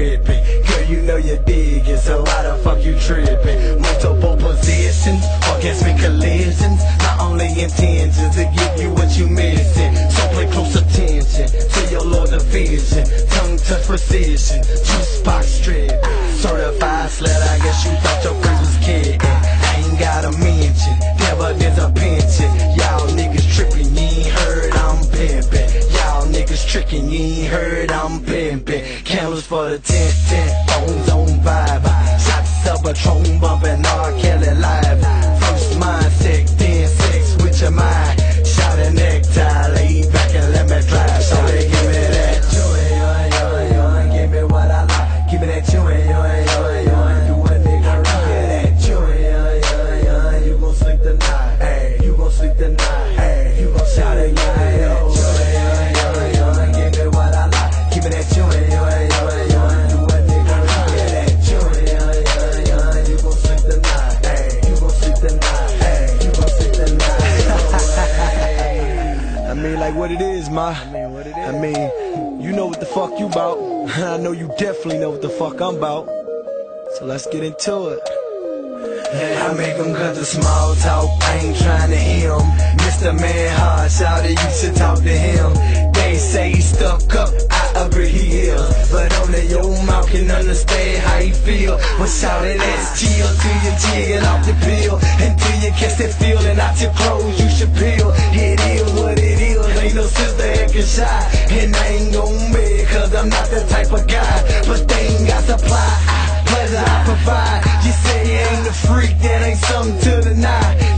gripping. Girl, you know you dig it, so why the fuck you tripping? Multiple positions, orgasmic collisions. My only intention to give you what you missing. So pay close attention to your Lord division. Tongue touch precision, juice box strip. Certified slut, I guess you thought your friends was kidding. I ain't gotta mention, never there's a pension. Y'all niggas tripping, you ain't heard I'm pimping. Y'all niggas tricking, you ain't heard I'm pimping. Candles for the tent, phones on vibe. Shots of a Patron bumping R. Kelly live. First mindset, then sex with your mind. Shout a necktie, lay back and let me drive. So they give me that chewing, give me what I like. Give me that chewing, do a nigga right. Give me that chewing, you gon' sleep tonight. Hey, you gon' sleep tonight. Hey, you gon' shout it, give me what I like. Give me that chewing, do a nigga right. Give me that chewing, you gon' sleep tonight. Hey, you gon' sleep tonight. Hey, you gon' sleep tonight. I mean, like what it is, ma. I mean, you know what the fuck you bout. I know you definitely know what the fuck I'm bout. So let's get into it. I make them cut the small talk, I ain't trying to hear him. Mr. Man hard, shout it, you should talk to him. They say he's stuck up, I agree he is. But only your mouth can understand how he feel. Well shout it, let's chill till you chill off the pill. Until you catch that feeling out your clothes, you should peel. It is what it is, ain't no sister acting shy. And I ain't gon' beg, cause I'm not that type of guy. But they ain't got supply, pleasure I provide. You say you ain't a freak, that ain't something to deny.